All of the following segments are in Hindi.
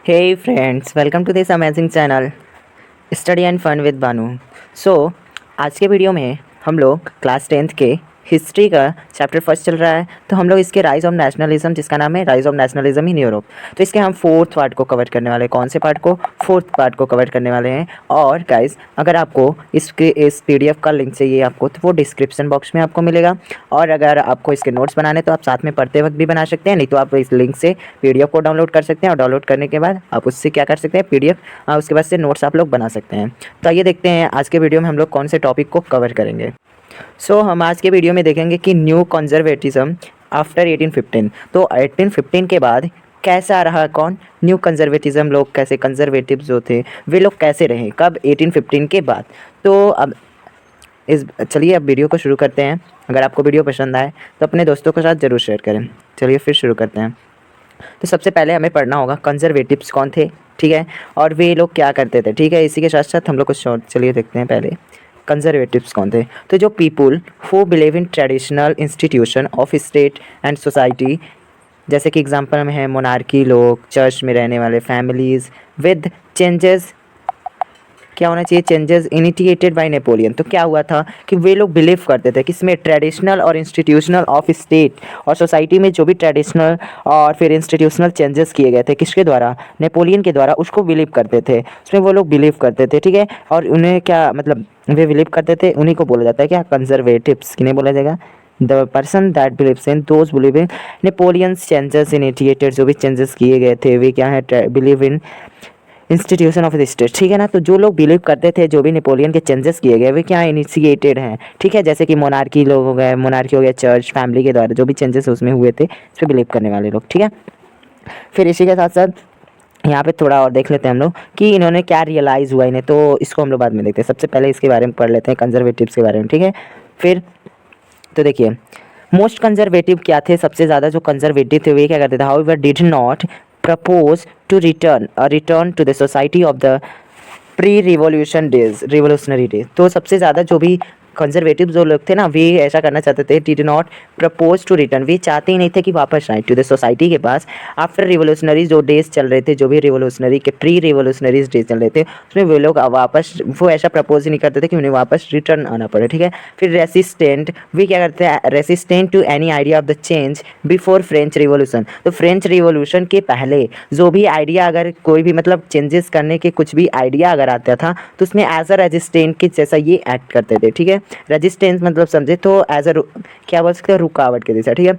Hey friends, welcome to this amazing channel study and fun with Banu. आज के वीडियो में हम लोग क्लास 10th के हिस्ट्री का चैप्टर फर्स्ट चल रहा है। तो हम लोग इसके राइज ऑफ नेशनलिज्म, जिसका नाम है rise of nationalism in Europe, तो इसके हम फोर्थ पार्ट को कवर करने वाले हैं। कौन से पार्ट को? फोर्थ पार्ट को कवर करने वाले हैं। और गाइज, अगर आपको इस PDF का लिंक चाहिए आपको, तो वो डिस्क्रिप्शन बॉक्स में आपको मिलेगा। और अगर आपको इसके नोट्स बनाने तो आप साथ में पढ़ते वक्त भी बना सकते हैं, नहीं तो आप इस लिंक से PDF को डाउनलोड कर सकते हैं। और डाउनलोड करने के बाद आप उससे क्या कर सकते हैं, PDF उसके बाद से नोट्स आप लोग बना सकते हैं। तो आइए देखते हैं आज के वीडियो में हम लोग कौन से टॉपिक को कवर करेंगे। हम आज के वीडियो में देखेंगे कि न्यू कंजर्वेटिज्म आफ्टर 1815। तो 1815 के बाद कैसा रहा, कौन न्यू कंजर्वेटिज्म, लोग कैसे कंजर्वेटिव जो थे वे लोग कैसे रहे, कब? 1815 के बाद। तो अब चलिए अब वीडियो को शुरू करते हैं। अगर आपको वीडियो पसंद आए तो अपने दोस्तों के साथ ज़रूर शेयर करें। चलिए फिर शुरू करते हैं। तो सबसे पहले हमें पढ़ना होगा कंजर्वेटिव्स कौन थे, ठीक है, और वे लोग क्या करते थे, ठीक है। इसी के साथ साथ हम लोग कुछ शॉर्ट चलिए देखते हैं। पहले कंजर्वेटिव्स कौन थे? तो जो people who believe in traditional institution of state and society, जैसे कि एग्जांपल में है मोनार्की लोग, चर्च में रहने वाले फैमिलीज़, विद चेंजेस, क्या होना चाहिए, चेंजेस इनिशिएटेड बाय नेपोलियन। तो क्या हुआ था कि वे लोग बिलीव करते थे किसमें, ट्रेडिशनल और इंस्टीट्यूशनल ऑफ स्टेट और सोसाइटी में जो भी ट्रेडिशनल और फिर इंस्टीट्यूशनल चेंजेस किए गए थे किसके द्वारा, नेपोलियन के द्वारा, उसको बिलीव करते थे, उसमें वो लोग बिलीव करते थे, ठीक है। और उन्हें क्या मतलब, वे बिलीव करते थे, उन्हीं को बोला जाता है क्या, कंजर्वेटिव्स। किन्हें बोला जाएगा? The person that believes in those believe in Napoleon's changes initiated, जो भी चेंजेस किए गए थे वे क्या है, believe in institution of the state, ठीक है ना। तो जो लोग बिलीव करते थे जो भी नेपोलियन के चेंजेस किए गए वे क्या इनिशिएटेड हैं, ठीक है। जैसे कि मोनार्की लोग हो गए, मोनार्की हो गया, चर्च फैमिली के द्वारा जो भी चेंजेस उसमें हुए थे उस पर बिलीव करने वाले लोग, ठीक है। फिर इसी के साथ साथ यहाँ पे थोड़ा और देख लेते हैं हम लोग कि इन्होंने क्या रियलाइज़ हुआ इन्हें, तो इसको हम लोग बाद में देखते हैं। सबसे पहले इसके बारे में पढ़ लेते हैं, कंजर्वेटिव्स के बारे में, ठीक है। फिर तो देखिए मोस्ट कंजर्वेटिव क्या थे, सबसे ज़्यादा जो कंजर्वेटिव थे वे क्या करते थे, however did not propose to return to the society of the pre revolution days, revolutionary day. तो सबसे ज़्यादा जो भी कंजर्वेटिव जो लोग थे ना, वे ऐसा करना चाहते थे, did not propose to return, वे चाहते ही नहीं थे कि वापस आए टू द सोसाइटी के पास आफ्टर रिवोल्यूशनरी जो डेज चल रहे थे, जो भी रिवोल्यूशनरी के प्री रिवोल्यूशनरीज डेज चल रहे थे उसमें वे लोग वापस, वो ऐसा प्रपोज ही नहीं करते थे कि उन्हें वापस रिटर्न आना पड़े, ठीक है। फिर रेसिस्टेंट, वे क्या करते हैं, resistant to any idea of the change before French revolution. तो फ्रेंच रिवोल्यूशन के पहले जो भी आइडिया, अगर कोई भी मतलब चेंजेस करने के कुछ भी आइडिया अगर आता था तो उसमें एज अ रेजिस्टेंट के जैसा ये एक्ट करते थे, ठीक है। रेजिस्टेंस मतलब समझे तो एज अ क्या बोल सकते हैं, रुकावट के जैसा, ठीक है।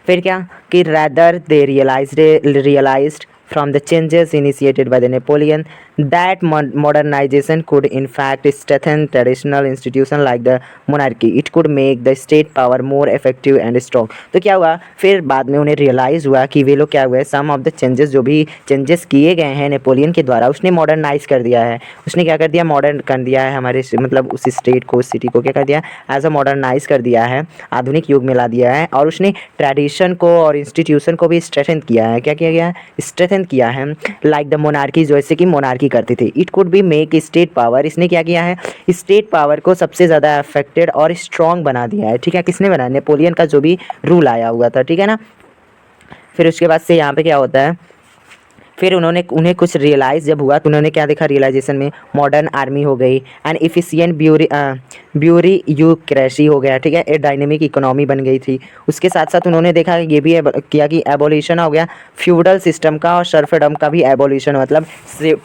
फिर क्या कि rather they realized from the changes initiated by the Napoleon that modernization could in fact strengthen traditional institutions like the monarchy. It could make the state power more effective and strong. तो क्या हुआ, फिर बाद में उन्हें रियलाइज़ हुआ कि वे लोग क्या हुए, सम ऑफ द चेंजेस, जो भी चेंजेस किए गए हैं नेपोलियन के द्वारा, उसने मॉडर्नाइज कर दिया है, उसने क्या कर दिया, मॉडर्न कर दिया है हमारे मतलब उस स्टेट को, उस सिटी को क्या कर दिया, एज अ मॉडर्नाइज कर दिया है, आधुनिक युग में ला दिया है। और उसने ट्रेडिशन को और इंस्टीट्यूशन को भी स्ट्रेंथन किया है। क्या किया गया है, स्ट्रेंथन किया है, लाइक द मोनार्की, जैसे कि मोनार्की करती थी। It could be make state power, इसने क्या किया है, स्टेट पावर को सबसे ज़्यादा अफेक्टेड और स्ट्रॉन्ग बना दिया है, ठीक है। किसने बनाया, नेपोलियन का जो भी रूल आया हुआ था, ठीक है ना। फिर उसके बाद से यहाँ पे क्या होता है, फिर उन्हें कुछ रियलाइज़ जब हुआ तो उन्होंने क्या देखा रियलाइजेशन में, मॉडर्न आर्मी हो गई, एंड इफिशिएंट ब्यूरोक्रेसी हो गया, ठीक है, एक डायनेमिक इकोनॉमी बन गई थी। उसके साथ साथ उन्होंने देखा ये भी किया कि एबोलिशन हो गया फ्यूडल सिस्टम का, और सर्फडम का भी एबोलिशन, मतलब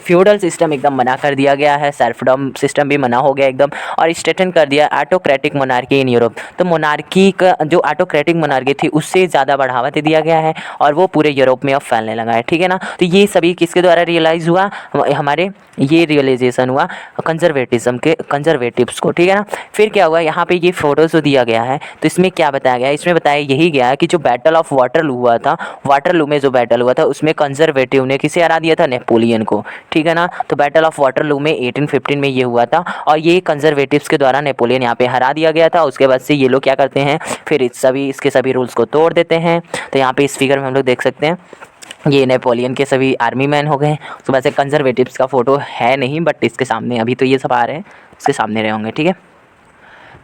फ्यूडल सिस्टम एकदम मना कर दिया गया है, सर्फडम सिस्टम भी मना हो गया एकदम, और स्ट्रेटन कर दिया ऑटोक्रेटिक मोनार्की इन यूरोप। तो मोनार्की का जो ऑटोक्रेटिक मोनार्की थी उससे ज़्यादा बढ़ावा दे दिया गया है और वो पूरे यूरोप में अब फैलने लगा है, ठीक है ना। तो ये सभी किसके द्वारा रियलाइज़ हुआ, हमारे ये रियलाइजेशन हुआ कंजर्वेटिज्म के, कंजर्वेटिव्स को, ठीक है ना। फिर क्या हुआ, यहाँ पे ये फोटोज़ जो दिया गया है तो इसमें क्या बताया गया है, इसमें बताया यही गया है कि जो बैटल ऑफ वाटरलू हुआ था, वाटरलू में जो बैटल हुआ था उसमें कंजर्वेटिव ने किसे हरा दिया था, नेपोलियन को, ठीक है ना। तो बैटल ऑफ वाटरलू में 1815 में ये हुआ था और ये कंजर्वेटिव्स के द्वारा नेपोलियन यहाँ पे हरा दिया गया था। उसके बाद से ये लोग क्या करते हैं, फिर इसके सभी रूल्स को तोड़ देते हैं। तो यहाँ पे इस फिगर में हम लोग देख सकते हैं ये नेपोलियन के सभी आर्मी मैन हो गए। उसके बाद से कंजर्वेटिव्स का फोटो है नहीं, बट इसके सामने अभी तो ये सब आ रहे हैं, इसके सामने रहे होंगे, ठीक है।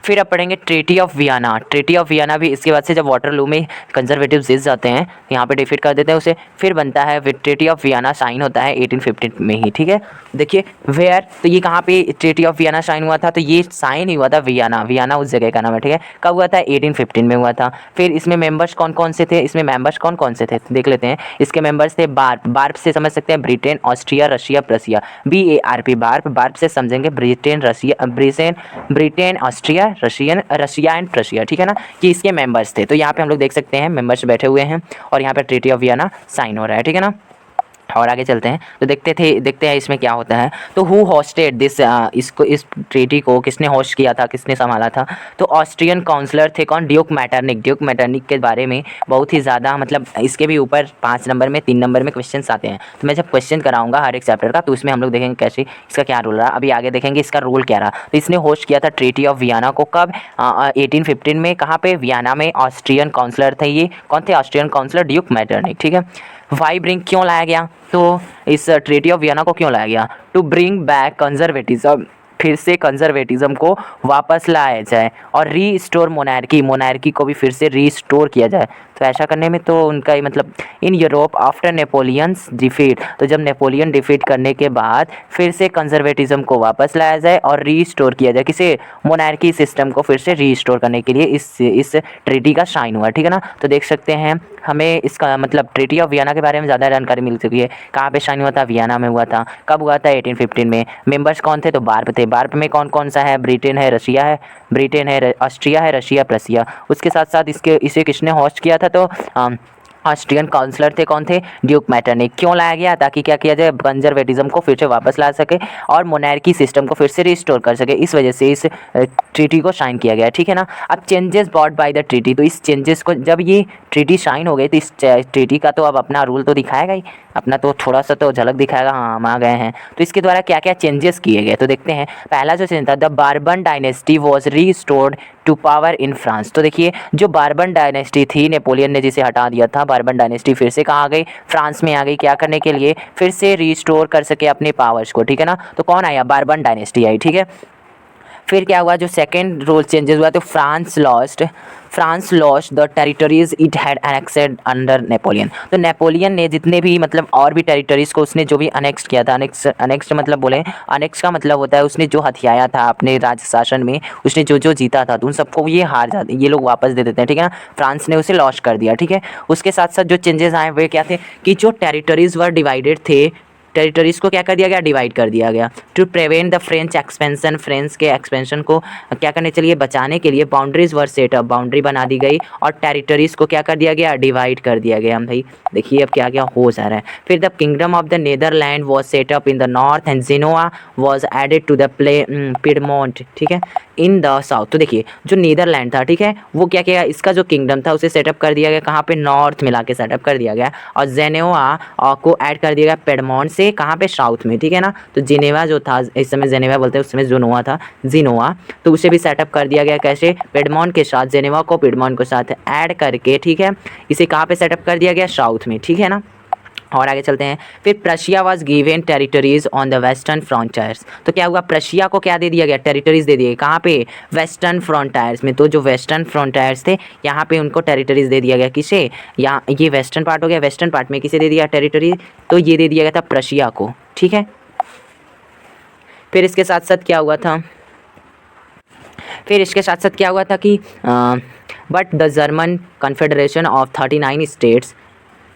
फिर अब पढ़ेंगे treaty of Vienna. Treaty of Vienna भी इसके बाद से जब वाटरलू में कंजर्वेटिव जीत जाते हैं यहाँ पे डिफीट कर देते हैं उसे, फिर बनता है ट्रीटी ऑफ वियना, साइन होता है 1815 में ही। ठीक है, देखिए वेयर, तो ये कहाँ पे ट्रीटी ऑफ वियना साइन हुआ था, तो ये साइन ही हुआ था वियना, वियना उस जगह का नाम है। ठीक है, कब हुआ था, 1815 में हुआ था। फिर इसमें मेंबर्स कौन कौन से थे, इसमें मेंबर्स कौन कौन से थे देख लेते हैं। इसके मेंबर्स थे बार्प, बार्प से समझ सकते हैं ब्रिटेन, ऑस्ट्रिया, रशिया, प्रसिया, BARP बार्प, बार्प से समझेंगे Britain, Russia, Britain, Austria, Russia and Prussia. ठीक है ना, ये इसके मेंबर्स थे। तो यहाँ पे हम लोग देख सकते हैं मेंबर्स बैठे हुए हैं और यहाँ पे ट्रीटी ऑफ वियना साइन हो रहा है। ठीक है ना, और आगे चलते हैं तो देखते हैं इसमें क्या होता है। तो हु होस्टेड दिस, इस ट्रीटी को किसने होस्ट किया था, किसने संभाला था, तो ऑस्ट्रियन काउंसलर थे कौन, ड्यूक मैटरनिक। ड्यूक मैटरनिक के बारे में बहुत ही ज़्यादा मतलब इसके भी ऊपर 5 नंबर में 3 नंबर में क्वेश्चन आते हैं। तो मैं जब क्वेश्चन कराऊंगा हर एक चैप्टर का तो उसमें हम लोग देखेंगे कैसे इसका क्या रोल रहा। अभी आगे देखेंगे इसका रोल क्या रहा। तो इसने होस्ट किया था ट्रीटी ऑफ वियना को कब, 1815 में। कहाँ पे, वियना में। ऑस्ट्रियन काउंसलर थे, ये कौन थे, ऑस्ट्रियन काउंसलर ड्यूक मैटरनिक। ठीक है, वाई ब्रिंग क्यों लाया गया, तो इस ट्रीटी ऑफ वियना को क्यों लाया गया, टू ब्रिंग बैक कंजर्वेटिज्म, फिर से कंजर्वेटिज्म को वापस लाया जाए और रीस्टोर मोनार्की, मोनार्की को भी फिर से रीस्टोर किया जाए। तो ऐसा करने में तो उनका ही मतलब in Europe after Napoleon's defeat, तो जब नेपोलियन डिफीट करने के बाद फिर से कंजर्वेटिज्म को वापस लाया जाए और रीस्टोर किया जाए, किसे, मोनार्की सिस्टम को फिर से रीस्टोर करने के लिए इस ट्रीटी का साइन हुआ। ठीक है ना, तो देख सकते हैं हमें इसका मतलब ट्रीटी ऑफ वियना के बारे में ज़्यादा जानकारी मिल चुकी है। कहाँ पे साइन हुआ था, वियना में हुआ था। कब हुआ था, 1815 में। मेंबर्स कौन थे, तो बार्प थे। बार्प में कौन कौन सा है, ब्रिटेन है, रशिया है, ऑस्ट्रिया है, रशिया, प्रसिया। उसके साथ साथ इसे किसने होस्ट किया था, तो ऑस्ट्रियन काउंसलर थे कौन थे, ड्यूक मैटरनिक। क्यों लाया गया, ताकि क्या किया जाए, कंजर्वेटिज्म को फिर से वापस ला सके और मोनार्की सिस्टम को फिर से रिस्टोर कर सके, इस वजह से इस ट्रीटी को साइन किया गया। ठीक है ना, अब changes bought by the treaty, तो इस चेंजेस को जब ये ट्रीटी साइन हो गई तो इस ट्रीटी का तो अब अपना रूल तो दिखाएगा ही, अपना तो थोड़ा सा तो झलक दिखाएगा, हाँ हम आ गए हैं। तो इसके द्वारा क्या क्या चेंजेस किए गए, तो देखते हैं। पहला जो चेंज था, the Bourbon dynasty was restored to power in France. तो देखिए जो बार्बन डायनेस्टी थी, नेपोलियन ने जिसे हटा दिया था, बार्बन डायनेस्टी फिर से कहाँ आ गई, फ्रांस में आ गई। क्या करने के लिए, फिर से रीस्टोर कर सके अपने पावर्स को। ठीक है ना, तो कौन आया, बार्बन डायनेस्टी आई। ठीक है, फिर क्या हुआ, जो सेकेंड रूल चेंजेस हुआ, तो France lost the territories it had annexed under Napoleon. तो नेपोलियन ने जितने भी मतलब और भी टेरिटरीज को उसने जो भी अनेक्स किया था, अनेक्स मतलब बोले, अनेक्स का मतलब होता है उसने जो हथियाया था अपने राज शासन में, उसने जो जीता था, तो उन सबको ये हार जाते, ये लोग वापस दे देते हैं। ठीक है ना, फ्रांस ने उसे लॉस्ट कर दिया। ठीक है, उसके साथ साथ जो चेंजेस आए वे क्या थे, कि जो टेरिटरीज वर डिवाइडेड थे, टेरिटरीज को क्या कर दिया गया, डिवाइड कर दिया गया। To prevent the French expansion, French के एक्सपेंशन को क्या करने चलिए, बचाने के लिए बाउंड्रीज वर सेटअप, बाउंड्री बना दी गई और टेरिटरीज को क्या कर दिया गया, डिवाइड कर दिया गया। भाई देखिए अब क्या क्या हो जा रहा है। फिर the kingdom of the Netherland was set up in the north and Genoa was added to the Piedmont. ठीक है, इन द साउथ। तो देखिए जो नीदरलैंड था, ठीक है, वो क्या किया, इसका जो किंगडम था उसे सेटअप कर दिया गया, कहाँ पे, नॉर्थ में लाके सेटअप कर दिया गया, और जेनेवा को ऐड कर दिया गया पेडमोंट से, कहाँ पे, साउथ में। ठीक है ना, तो जिनेवा जो था, इस समय जेनेवा बोलते हैं, उस समय जुनोआ था, जिनोआ, तो उसे भी सेटअप कर दिया गया। कैसे, पेडमोंट के साथ, जेनेवा को पेडमोंट के साथ ऐड करके। ठीक है, इसे कहाँ पे सेटअप कर दिया गया, साउथ में। ठीक है ना, और आगे चलते हैं। फिर Prussia was given territories on the western frontiers. तो क्या हुआ, प्रशिया को क्या दे दिया गया, टेरिटरीज दे दिए, कहाँ पे, वेस्टर्न फ्रंटियर्स में। तो जो वेस्टर्न फ्रंटियर्स थे यहाँ पे उनको टेरिटरीज दे दिया गया, किसे, यहाँ ये वेस्टर्न पार्ट हो गया, वेस्टर्न पार्ट में किसे दे दिया टेरिटरी, तो ये दे दिया गया था प्रशिया को। ठीक है, फिर इसके साथ साथ क्या हुआ था, कि but the German confederation of 39 states,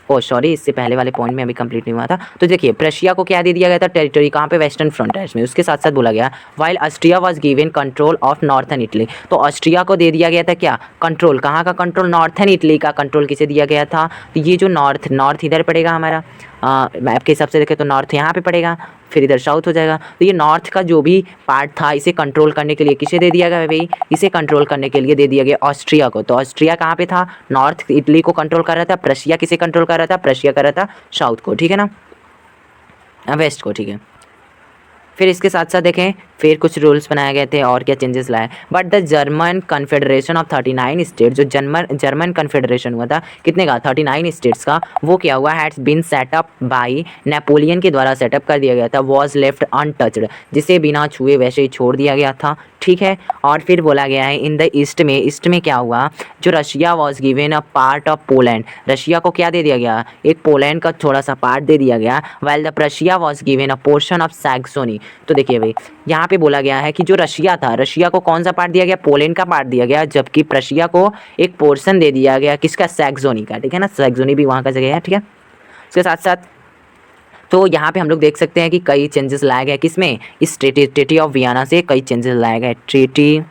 sorry इससे पहले वाले पॉइंट में अभी कंप्लीट नहीं हुआ था। तो देखिए प्रशिया को क्या दे दिया गया था, टेरिटरी, कहाँ पे, वेस्टर्न फ्रंटियर्स में। उसके साथ साथ बोला गया while Austria was given control of northern Italy. तो ऑस्ट्रिया को दे दिया गया था क्या, कंट्रोल, कहाँ का कंट्रोल, नॉर्थन इटली का कंट्रोल किसे दिया गया था, तो ये जो नॉर्थ इधर पड़ेगा हमारा, मैप के हिसाब से देखें तो नॉर्थ यहाँ पे पड़ेगा, फिर इधर साउथ हो जाएगा। तो ये नॉर्थ का जो भी पार्ट था इसे कंट्रोल करने के लिए किसे दे दिया गया भाई, इसे कंट्रोल करने के लिए दे दिया गया ऑस्ट्रिया को। तो ऑस्ट्रिया कहाँ पे था, नॉर्थ इटली को कंट्रोल कर रहा था। प्रशिया किसे कंट्रोल कर रहा था, प्रशिया कर रहा था साउथ को। ठीक है ना, वेस्ट को। ठीक है, फिर इसके साथ साथ देखें फिर कुछ रूल्स बनाए गए थे और क्या चेंजेस लाए। But the German confederation of 39 state, जो जर्मन कन्फेडरेशन हुआ था कितने का, 39 स्टेट्स का, वो क्या हुआ, had been set up by Napoleon के द्वारा सेटअप कर दिया गया था, वॉज लेफ्ट अनटच्ड, जिसे बिना छुए वैसे ही छोड़ दिया गया था, ठीक है। और फिर बोला गया है इन द ईस्ट में क्या हुआ, जो Russia was given a part of Poland, Russia को क्या दे दिया गया, एक पोलैंड का थोड़ा सा पार्ट दे दिया गया, while the Prussia was given a portion of Saxony. तो देखिए भाई यहाँ पे बोला गया है कि जो रशिया था, रशिया को कौन सा पार्ट दिया गया, पोलैंड का पार्ट दिया गया, जबकि प्रशिया को एक पोर्शन दे दिया गया किसका, सैक्सोनी का, ठीक है ना, सैक्सोनी भी वहाँ का जगह है, ठीक है। इसके साथ साथ तो यहाँ पे हम लोग देख सकते हैं कि कई चेंजेस लाए गए किसमें, इस ट्रीटी ऑफ वियना से कई चेंजेस लाए गए, ट्रीटी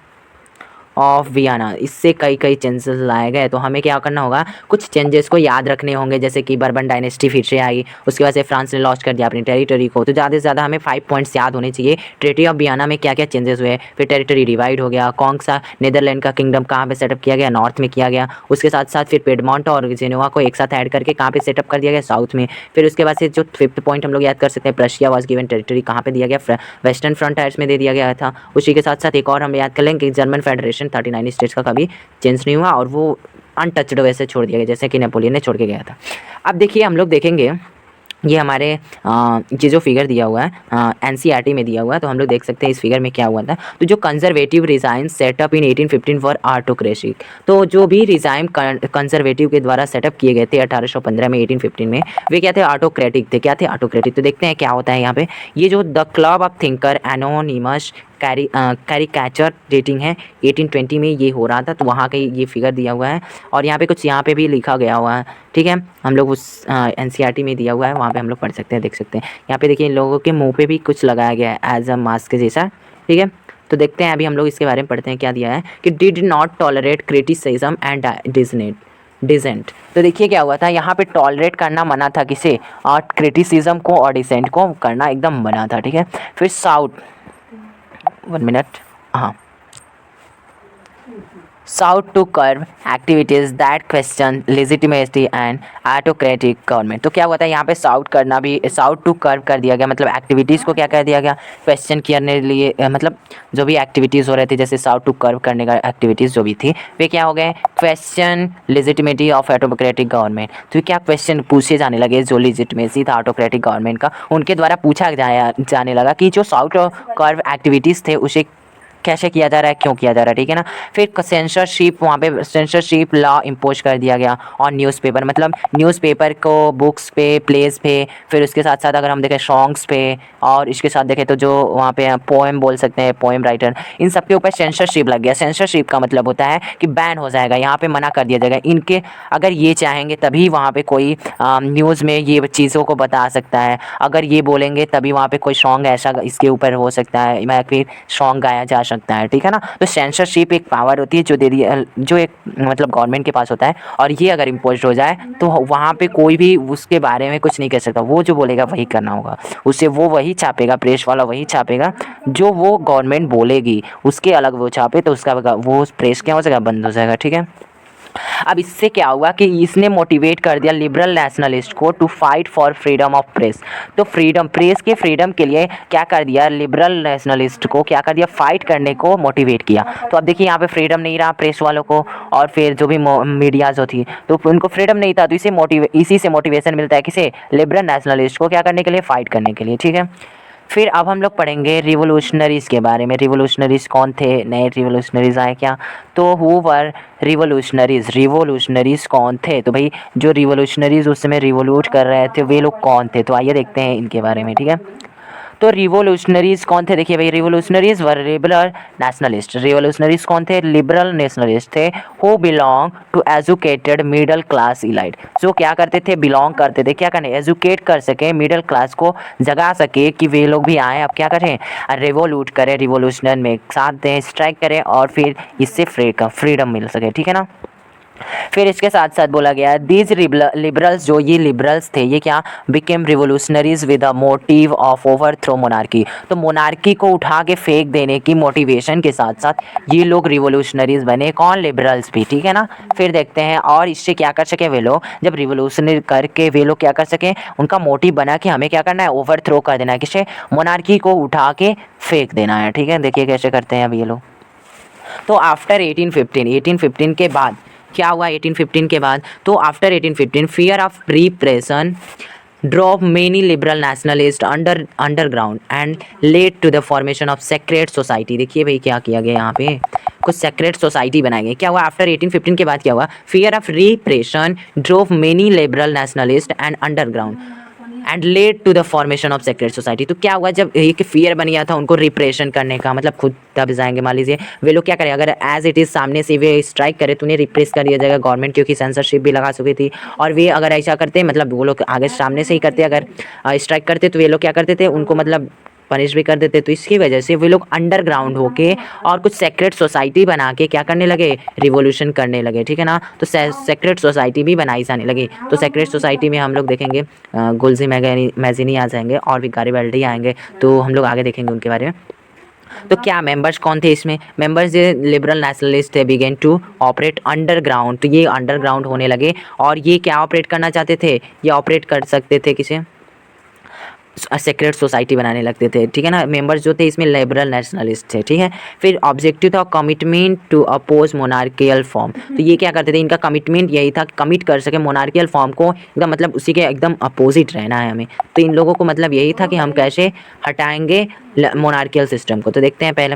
ऑफ वियना, इससे कई चेंजेस लाए गए। तो हमें क्या करना होगा, कुछ चेंजेस को याद रखने होंगे, जैसे कि बर्बन डायनेस्टी फिर से आई, उसके बाद से फ्रांस ने लॉन्च कर दिया अपनी टेरिटरी को। तो ज़्यादा से ज़्यादा हमें 5 पॉइंट्स याद होने चाहिए, ट्रीटी ऑफ वियना में क्या क्या चेंजेस हुए, फिर टेरिटरी डिवाइड हो गया, कौन सा नेदरलैंड का किंगडम कहाँ पे सेटअप किया गया, नॉर्थ में किया गया, उसके साथ साथ फिर पेडमॉन्ट और जेनोवा को एक साथ ऐड करके कहाँ पे सेटअप कर दिया गया, साउथ में। फिर उसके बाद से जो 5th पॉइंट हम लोग याद कर सकते हैं, प्रशिया वॉज गिवन टेरिटरी कहाँ पे दिया गया, वेस्टर्न फ्रंटियर्स में दे दिया गया था। उसी के साथ साथ एक और हम याद कर लेंगे कि जर्मन फेडरेशन 39 स्टेट्स का कभी चेंज नहीं हुआ और वो अनटच्ड वैसे छोड़ दिया गया जैसे कि नेपोलियन ने छोड़ के गया था। अब देखिए हम लोग देखेंगे ये हमारे ये जो फिगर दिया हुआ है एनसीईआरटी में दिया हुआ है, तो हम लोग देख सकते हैं इस फिगर में क्या हुआ था। तो जो conservative regime setup in 1815 for autocracy, तो जो भी रिजाइम कंजर्वेटिव के द्वारा सेटअप किए गए थे 1815 में 1815 में, वे क्या थे, ऑटोक्रेटिक थे। क्या थे, ऑटोक्रेटिक। तो देखते हैं क्या होता है यहाँ पे, ये जो the club of thinker anonymous caricature rating है 1820 में ये हो रहा था, तो वहाँ का ये फिगर दिया हुआ है और यहाँ पे कुछ यहाँ पे भी लिखा गया हुआ है, ठीक है। हम लोग उस एनसीईआरटी में दिया हुआ है, वहाँ पे हम लोग पढ़ सकते हैं, देख सकते हैं। यहाँ पे देखिए इन लोगों के मुंह पे भी कुछ लगाया गया है एज अ मास्क जैसा, ठीक है। तो देखते हैं अभी हम लोग इसके बारे में पढ़ते हैं क्या दिया है कि did not tolerate criticism and dissent. तो देखिए क्या हुआ था, यहाँ पे टॉलरेट करना मना था किसे, और क्रिटिसिज्म को और डिसेंट को करना एकदम मना था, ठीक है। फिर साउथ 1 मिनट, हाँ, sought to curb activities that question legitimacy and autocratic government। तो क्या हुआ था यहाँ पे, साउट करना भी, साउट टू कर्व कर दिया गया, मतलब एक्टिविटीज़ को क्या कर दिया गया, क्वेश्चन करने लिए, मतलब जो भी एक्टिविटीज़ हो रहे थे जैसे साउट टू कर्व करने का एक्टिविटीज़ जो भी थी वे क्या हो गए, क्वेश्चन लेजिटिमेटी ऑफ ऑटोक्रेटिक गवर्नमेंट। तो क्या क्वेश्चन पूछे जाने लगे, जो लेजिटिमेसी था ऑटोक्रेटिक गवर्नमेंट का उनके द्वारा पूछा जाने लगा कि जो साउट कर्व एक्टिविटीज़ थे उसे कैसे किया जा रहा है, क्यों किया जा रहा है, ठीक है ना। फिर सेंसरशिप, वहाँ पे सेंसरशिप लॉ इम्पोज कर दिया गया और न्यूज़पेपर, मतलब न्यूज़पेपर को बुक्स पे, प्लेस पे, फिर उसके साथ साथ अगर हम देखें सॉन्ग्स पे, और इसके साथ देखें तो जो वहाँ पे पोएम बोल सकते हैं, पोएम राइटर, इन सब के ऊपर सेंसरशिप लग गया। सेंसरशिप का मतलब होता है कि बैन हो जाएगा, यहाँ पे मना कर दिया जाएगा, इनके अगर ये चाहेंगे तभी वहाँ पे कोई न्यूज़ में ये चीज़ों को बता सकता है, अगर ये बोलेंगे तभी वहाँ पे कोई सॉन्ग ऐसा इसके ऊपर हो सकता है या फिर सॉन्ग गाया जा सकता है, ठीक है ना। तो सेंसरशिप एक पावर होती है जो दे दी, जो एक मतलब गवर्नमेंट के पास होता है, और ये अगर इम्पोज हो जाए तो वहाँ पे कोई भी उसके बारे में कुछ नहीं कह सकता, वो जो बोलेगा वही करना होगा उसे, वो वही छापेगा, प्रेस वाला वही छापेगा जो वो गवर्नमेंट बोलेगी, उसके अलग वो छापे तो उसका वो प्रेस क्या हो जाएगा, बंद हो जाएगा, ठीक है। अब इससे क्या हुआ कि इसने मोटिवेट कर दिया लिबरल नेशनलिस्ट को to fight for freedom of press. तो फ्रीडम, प्रेस के फ्रीडम के लिए क्या कर दिया, लिबरल नेशनलिस्ट को क्या कर दिया, फाइट करने को मोटिवेट किया। तो अब देखिए यहाँ पे फ्रीडम नहीं रहा प्रेस वालों को, और फिर जो भी मीडियाज होती तो उनको फ्रीडम नहीं था, तो इसी से मोटिवेशन मिलता है किसे, लिबरल नेशनलिस्ट को क्या करने के लिए, फाइट करने के लिए, ठीक है। फिर अब हम लोग पढ़ेंगे रिवोल्यूशनरीज़ के बारे में। रिवोल्यूशनरीज़ कौन थे, नए रिवोल्यूशनरीज़ आए क्या, तो हु वर रिवोल्यूशनरीज़, रिवोल्यूशनरीज़ कौन थे, तो भाई जो रिवोल्यूशनरीज़ उस समय रिवोल्यूट कर रहे थे वे लोग कौन थे, तो आइए देखते हैं इनके बारे में, ठीक है। तो रिवोल्यूशनरीज़ कौन थे, देखिए भाई, रिवोल्यूशनरीज़ वर लिबरल नेशनलिस्ट। रिवोल्यूशनरीज़ कौन थे, लिबरल नेशनलिस्ट थे, who belong to educated middle class elite, जो क्या करते थे, बिलोंग करते थे, क्या करने, एजुकेट कर सके, मिडिल क्लास को जगा सके कि वे लोग भी आए, अब क्या करें, रिवोल्यूट करें, रिवोल्यूशन में साथ दें, स्ट्राइक करें और फिर इससे फ्रीडम मिल सके, ठीक है ना। फिर इसके साथ साथ बोला गया दीज लिबरल्स, जो ये लिबरल्स थे ये क्या became revolutionaries with a motive of overthrow monarchy. तो मोनार्की को उठा के फेंक देने की मोटिवेशन के साथ साथ ये लोग रिवोल्यूशनरीज बने। कौन? लिबरल्स भी, ठीक है ना। फिर देखते हैं और इससे क्या कर सके वे लोग, जब रिवोल्यूशनरी करके वे लोग क्या कर सके, उनका मोटिव बना कि हमें क्या करना है, ओवर थ्रो कर देना है, किसे? मोनार्की को उठा के फेंक देना है। ठीक है, देखिए कैसे करते हैं अब ये लोग। तो आफ्टर 1815 के बाद क्या हुआ? 1815 के बाद तो after 1815 fear of repression drop many liberal nationalist underground and led to the formation of secret society. देखिए भाई क्या किया गया यहाँ पे, कुछ सेक्रेट सोसाइटी बनाई गई। क्या हुआ आफ्टर 1815 के बाद? क्या हुआ? Fear of repression drove many liberal nationalist and underground and led to the formation of secret society. तो क्या हुआ, जब एक फियर बन गया था उनको रिप्रेशन करने का, मतलब खुद दब जाएंगे, मान लीजिए वे लोग क्या करें, अगर एज इट इज़ सामने से वे स्ट्राइक करे तो उन्हें रिप्रेस कर दिया जाएगा गवर्नमेंट, क्योंकि सेंसरशिप भी लगा चुकी थी। और वे अगर ऐसा करते, मतलब वो लोग आगे सामने से ही करते, अगर स्ट्राइक करते तो वे लोग क्या करते थे, उनको मतलब पनिश भी कर देते। तो इसकी वजह से वे लोग अंडरग्राउंड होके और कुछ सेक्रेट सोसाइटी बना के क्या करने लगे, रिवोल्यूशन करने लगे। ठीक है ना। तो सेक्रेट सोसाइटी भी बनाई जाने लगी। तो सेक्रेट सोसाइटी में हम लोग देखेंगे गुलजी मैजिनी आ जाएंगे और भी गारिबल्डी आएंगे, तो हम लोग आगे देखेंगे उनके बारे में। तो क्या मेंबर्स कौन थे इसमें? मेंबर्स जो लिबरल नेशनलिस्ट थे बिगेन टू ऑपरेट अंडरग्राउंड। तो ये अंडरग्राउंड होने लगे और ये क्या ऑपरेट करना चाहते थे, ये ऑपरेट कर सकते थे किसे, सेक्रेट सोसाइटी बनाने लगते थे। ठीक है ना। मेंबर्स जो थे इसमें लिबरल नेशनलिस्ट थे। ठीक है। फिर ऑब्जेक्टिव था commitment to oppose monarchial form. तो ये क्या करते थे, इनका कमिटमेंट यही था, कमिट कर सके मोनार्कियल फॉर्म को, एकदम मतलब उसी के एकदम अपोजिट रहना है हमें। तो इन लोगों को मतलब यही था कि हम कैसे हटाएंगे मोनार्कियल सिस्टम को। तो देखते हैं पहले,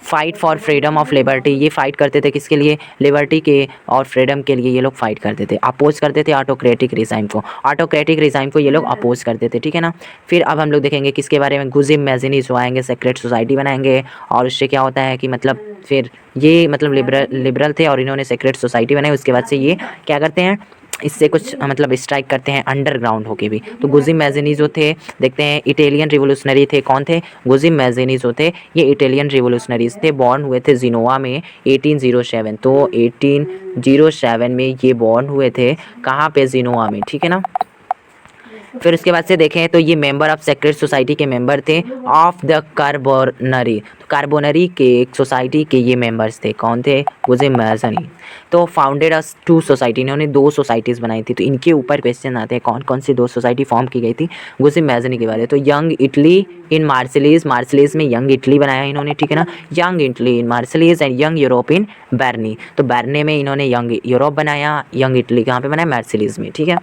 fight for freedom of liberty. ये फाइट करते थे किसके लिए? लिबर्टी के और फ्रीडम के लिए ये लोग फाइट करते थे। अपोज करते थे ऑटोक्रेटिक रिजाइम को, ऑटोक्रेटिक रिजाइम को ये लोग अपोज करते थे। ठीक है ना। फिर अब हम लोग देखेंगे किसके बारे में, गुजिम मैजिनी जो आएंगे, सेक्रेट सोसाइटी बनाएंगे। और उससे क्या होता है कि मतलब फिर ये मतलब लिबरल थे और इन्होंने सेक्रेट सोसाइटी बनाई। उसके बाद से ये क्या करते हैं, इससे कुछ मतलब स्ट्राइक करते हैं अंडरग्राउंड होके भी। तो गुजिम मैजिनी जो थे, देखते हैं इटालियन रिवोल्यूशनरी थे। कौन थे? गुजिम मैजिनी जो थे ये इटालियन रिवोल्यूशनरीज थे, बॉर्न हुए थे जिनोवा में 1807। तो 1807 में ये बॉर्न हुए थे, कहाँ पे? जिनोवा में। ठीक है ना। फिर उसके बाद से देखें तो ये मेंबर ऑफ सेक्रेट सोसाइटी के मेंबर थे ऑफ द कार्बोनरी। तो कार्बोनरी के एक सोसाइटी के ये मेंबर्स थे। कौन थे? गुजिम मैजिनी। तो फाउंडेड अस 2 सोसाइटी, इन्होंने 2 सोसाइटीज़ बनाई थी। तो इनके ऊपर क्वेश्चन आते हैं कौन कौन सी 2 सोसाइटी फॉर्म की गई थी गुजिम मैजिनी के बारे। तो यंग इटली इन मार्सिलीज, मार्सिलीज में यंग इटली बनाया इन्होंने। ठीक है ना। Young Italy in Marseilles and young Europe in Berne. तो बर्ने में इन्होंने यंग यूरोप बनाया, यंग इटली कहाँ पे बनाया? मार्सिलीज में। ठीक है।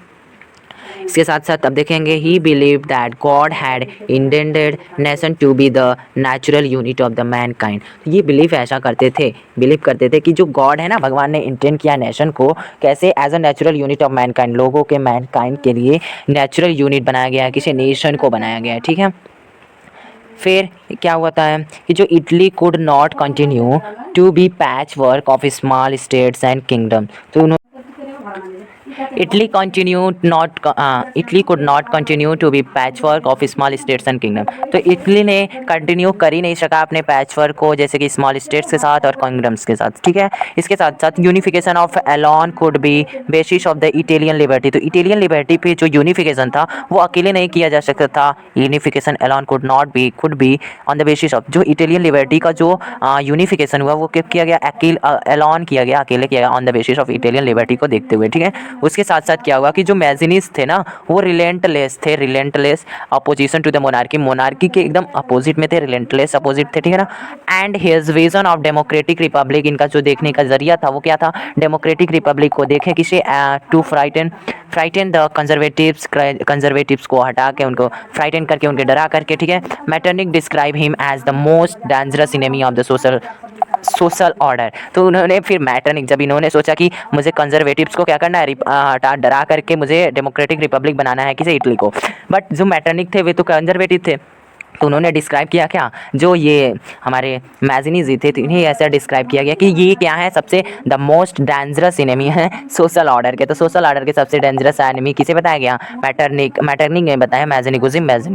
इसके साथ साथ अब देखेंगे he believe that God had intended nation to be the natural unit of the mankind. ये बिलीव ऐसा करते थे, बिलीव करते थे कि जो गॉड है ना, भगवान ने इंटेंड किया नेशन को कैसे, as a natural unit of mankind, लोगों के मैनकाइंड के लिए नेचुरल यूनिट बनाया गया है, किसी नेशन को बनाया गया है। ठीक है। फिर क्या होता है कि जो Italy could not continue to be patchwork of small states and kingdom. तो Italy could not continue to be patchwork of small states and kingdom। तो इटली ने कंटिन्यू कर ही नहीं सका अपने पैचवर्क को, जैसे कि स्मॉल स्टेट्स के साथ और किंगडम्स के साथ। ठीक है। इसके साथ साथ unification of alone could be basis of the Italian liberty. तो इटालियन लिबर्टी पे जो यूनिफिकेशन था वो अकेले नहीं किया जा सकता था। Unification alone could be on the basis of, जो इटालियन लिबर्टी का जो यूनिफिकेशन हुआ वो किया गया, एलोन किया गया, अकेले किया गया on the basis of Italian liberty को देखते हुए। ठीक है। उसके साथ साथ क्या हुआ कि जो मैजिनीस थे ना वो रिलेंटलेस थे, relentless opposition to the monarchy, monarchy के एकदम अपोजिट में थे, रिलेंटलेस अपोजिट थे। ठीक है ना। And his vision of democratic Republic, इनका जो देखने का जरिया था वो क्या था? डेमोक्रेटिक रिपब्लिक को देखें किसे, टू फ्राइटन द कंजर्वेटिव्स को हटा के, उनको फ्राइटन करके, उनके डरा करके। ठीक है। Metternich describe him as the most dangerous enemy of the social order. तो उन्होंने फिर मैटरनिक, जब इन्होंने सोचा कि मुझे कंजर्वेटिव्स को क्या करना है, हटा डरा करके मुझे डेमोक्रेटिक रिपब्लिक बनाना है, किसे? इटली को। बट जो मैटरनिक थे वे तो कंजर्वेटिव थे, तो उन्होंने डिस्क्राइब किया क्या, जो ये हमारे मैज़नीज़ थे तो इन्हें ऐसा डिस्क्राइब किया गया कि ये क्या है, सबसे द मोस्ट डेंजरस एनिमी है सोशल ऑर्डर के। तो सोशल ऑर्डर के सबसे डेंजरस एनिमी किसे बताया गया, मैटरनिक ने बताया मैज़नी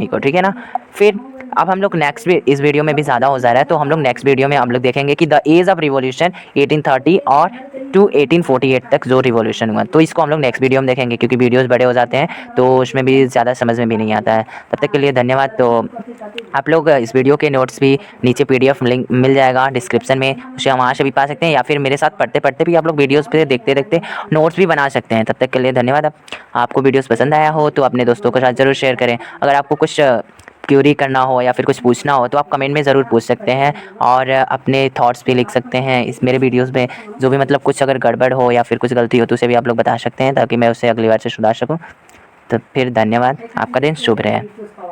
को, ठीक है ना। फिर अब हम लोग नेक्स्ट इस वीडियो में भी ज़्यादा हो जा रहा है, तो हम लोग नेक्स्ट वीडियो में हम लोग देखेंगे कि द एज ऑफ रिवॉल्यूशन 1830 और टू 1848 तक जो रिवॉल्यूशन हुआ, तो इसको हम लोग नेक्स्ट वीडियो में देखेंगे, क्योंकि वीडियोस बड़े हो जाते हैं तो उसमें भी ज़्यादा समझ में भी नहीं आता है। तब तक के लिए धन्यवाद। तो आप लोग इस वीडियो के नोट्स भी नीचे PDF लिंक मिल जाएगा डिस्क्रिप्शन में, उसे हम वहाँ से भी पा सकते हैं, या फिर मेरे साथ पढ़ते पढ़ते भी आप लोग वीडियोस पे देखते देखते नोट्स भी बना सकते हैं। तब तक के लिए धन्यवाद। आपको वीडियोस पसंद आया हो तो अपने दोस्तों के साथ ज़रूर शेयर करें। अगर आपको कुछ क्यूरी करना हो या फिर कुछ पूछना हो तो आप कमेंट में ज़रूर पूछ सकते हैं, और अपने थॉट्स भी लिख सकते हैं इस मेरे वीडियोस में। जो भी मतलब कुछ अगर गड़बड़ हो या फिर कुछ गलती हो तो उसे भी आप लोग बता सकते हैं, ताकि मैं उसे अगली बार से सुधार सकूं। तो फिर धन्यवाद, आपका दिन शुभ रहे।